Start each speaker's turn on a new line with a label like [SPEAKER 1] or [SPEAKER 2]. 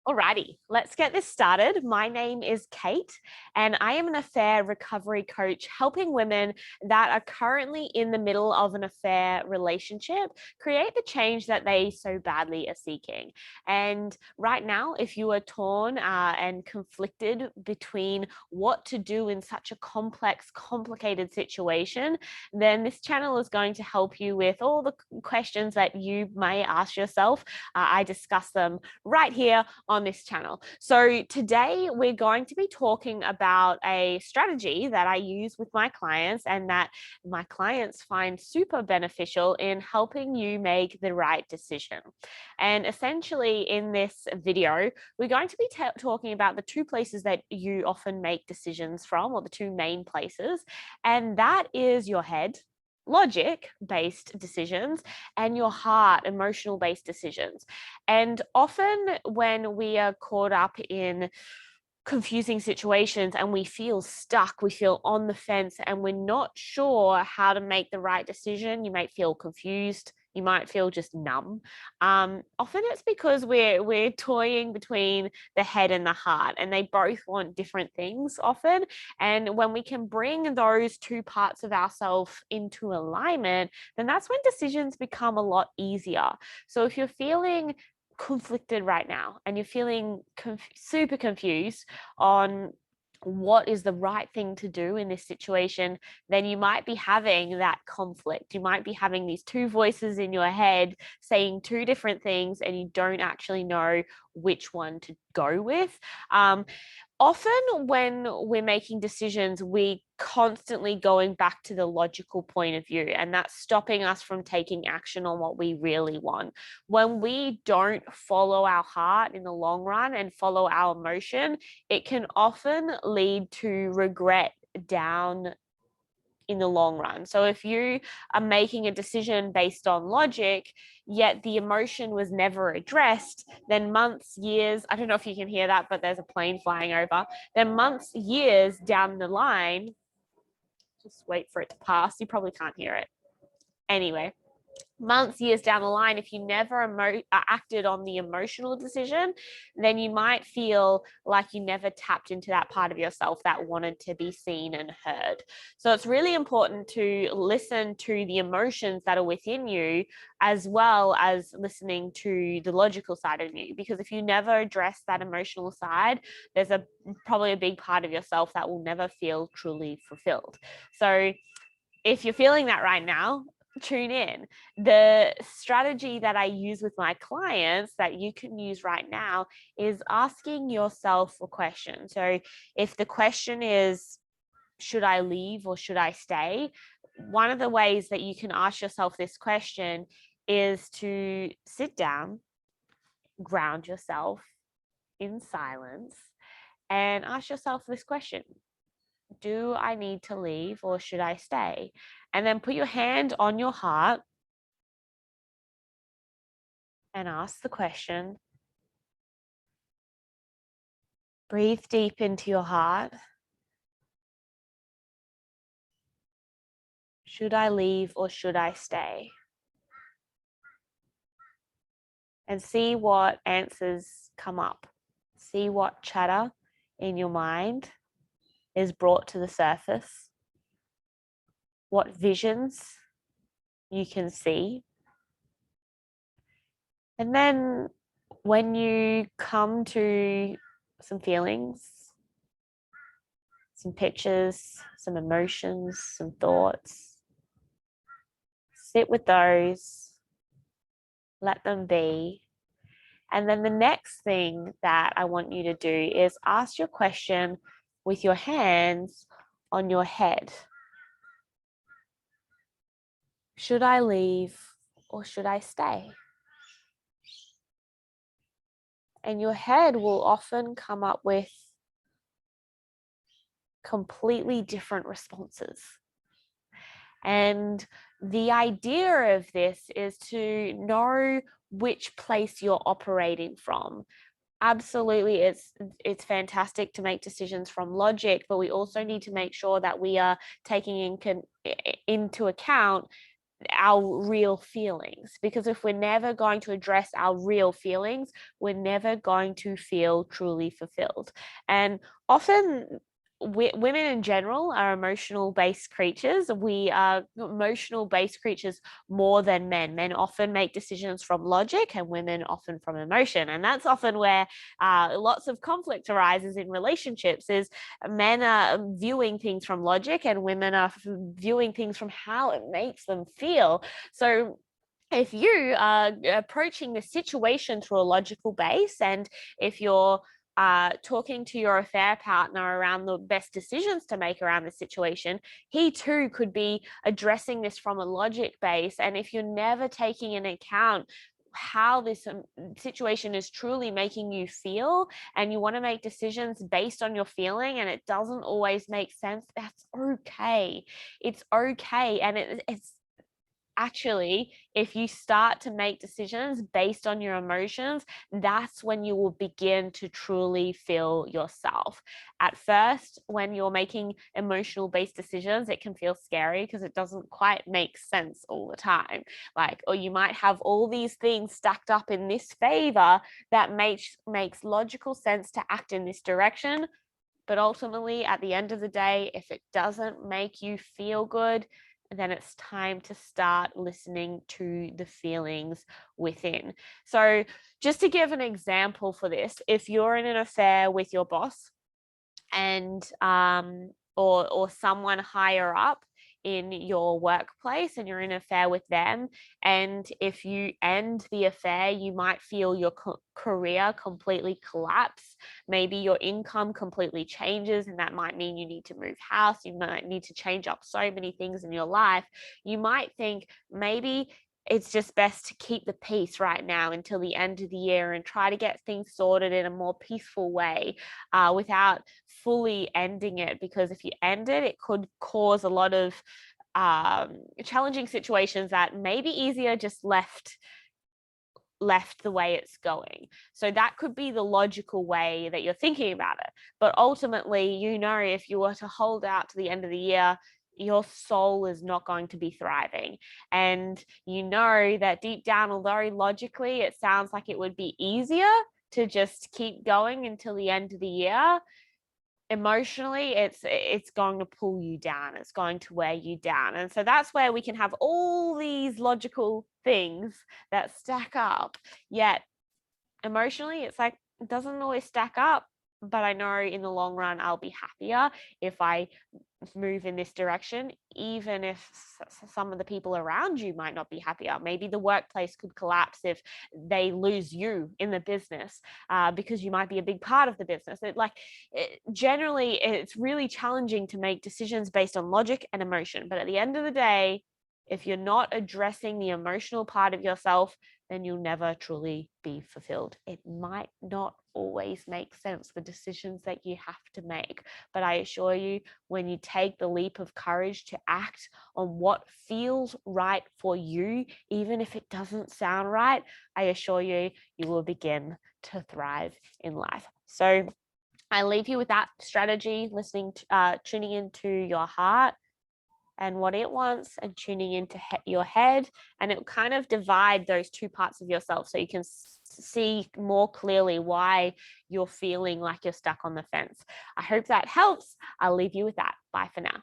[SPEAKER 1] Alrighty, let's get this started. My name is Kate, and I am an affair recovery coach helping women that are currently in the middle of an affair relationship create the change that they so badly are seeking. And right now, if you are torn and conflicted between what to do in such a complex, complicated situation, then this channel is going to help you with all the questions that you may ask yourself. I discuss them right here on this channel. So today we're going to be talking about a strategy that I use with my clients and that my clients find super beneficial in helping you make the right decision. And essentially in this video, we're going to be talking about the two places that you often make decisions from, or the two main places, and that is your head, logic-based decisions, and your heart, emotional-based decisions. And often when we are caught up in confusing situations and we feel stuck, we feel on the fence, and we're not sure how to make the right decision, you might feel confused, you might feel just numb. Often it's because we're toying between the head and the heart, and they both want different things often. And when we can bring those two parts of ourselves into alignment, then that's when decisions become a lot easier. So if you're feeling conflicted right now and you're feeling super confused on what is the right thing to do in this situation, then you might be having that conflict. You might be having these two voices in your head saying two different things, and you don't actually know which one to go with. Often when we're making decisions, we constantly going back to the logical point of view, and that's stopping us from taking action on what we really want. When we don't follow our heart in the long run and follow our emotion, it can often lead to regret down in the long run. So if you are making a decision based on logic, yet the emotion was never addressed, then months, years, I don't know if you can hear that, but there's a plane flying over, then months, years down the line, just wait for it to pass. You probably can't hear it. Anyway, months, years down the line, if you never acted on the emotional decision, then you might feel like you never tapped into that part of yourself that wanted to be seen and heard. So it's really important to listen to the emotions that are within you, as well as listening to the logical side of you, because if you never address that emotional side, there's probably a big part of yourself that will never feel truly fulfilled. So if you're feeling that right now, tune in. The strategy that I use with my clients that you can use right now is asking yourself a question. So if the question is, should I leave or should I stay? One of the ways that you can ask yourself this question is to sit down, ground yourself in silence, and ask yourself this question: do I need to leave or should I stay? And then put your hand on your heart and ask the question. Breathe deep into your heart. Should I leave or should I stay? And see what answers come up. See what chatter in your mind is brought to the surface. What visions you can see. And then when you come to some feelings, some pictures, some emotions, some thoughts, sit with those, let them be. And then the next thing that I want you to do is ask your question with your hands on your head. Should I leave or should I stay? And your head will often come up with completely different responses. And the idea of this is to know which place you're operating from. Absolutely, it's fantastic to make decisions from logic, but we also need to make sure that we are taking into account our real feelings, because if we're never going to address our real feelings, we're never going to feel truly fulfilled. And often women in general are emotional based creatures. We are emotional based creatures more than men. Men often make decisions from logic and women often from emotion, and that's often where lots of conflict arises in relationships. Is men are viewing things from logic and women are viewing things from how it makes them feel. So if you are approaching the situation through a logical base, and if you're talking to your affair partner around the best decisions to make around the situation, he too could be addressing this from a logic base. And if you're never taking into account how this situation is truly making you feel, and you want to make decisions based on your feeling and it doesn't always make sense, that's okay. It's okay. And it's actually, if you start to make decisions based on your emotions, that's when you will begin to truly feel yourself. At first, when you're making emotional based decisions, it can feel scary because it doesn't quite make sense all the time. Like, or you might have all these things stacked up in this favor that makes logical sense to act in this direction. But ultimately, at the end of the day, if it doesn't make you feel good, then it's time to start listening to the feelings within. So, just to give an example for this, if you're in an affair with your boss, and or someone higher up in your workplace and you're in an affair with them, and if you end the affair, you might feel your career completely collapse. Maybe your income completely changes, and that might mean you need to move house, you might need to change up so many things in your life. You might think maybe it's just best to keep the peace right now until the end of the year and try to get things sorted in a more peaceful way, without fully ending it, because if you end it, it could cause a lot of challenging situations that may be easier just left the way it's going. So that could be the logical way that you're thinking about it. But ultimately, if you were to hold out to the end of the year, your soul is not going to be thriving. And you know that deep down, although logically it sounds like it would be easier to just keep going until the end of the year, emotionally it's going to pull you down, it's going to wear you down. And so that's where we can have all these logical things that stack up, yet emotionally it's like it doesn't always stack up. But I know in the long run I'll be happier if I move in this direction, even if some of the people around you might not be happier. Maybe the workplace could collapse if they lose you in the business, because you might be a big part of the business. Generally, it's really challenging to make decisions based on logic and emotion. But at the end of the day, if you're not addressing the emotional part of yourself, then you'll never truly be fulfilled. It might not always make sense, the decisions that you have to make. But I assure you, when you take the leap of courage to act on what feels right for you, even if it doesn't sound right, I assure you, you will begin to thrive in life. So I leave you with that strategy, tuning into your heart and what it wants, and tuning into your head, and it will kind of divide those two parts of yourself so you can see more clearly why you're feeling like you're stuck on the fence. I hope that helps. I'll leave you with that. Bye for now.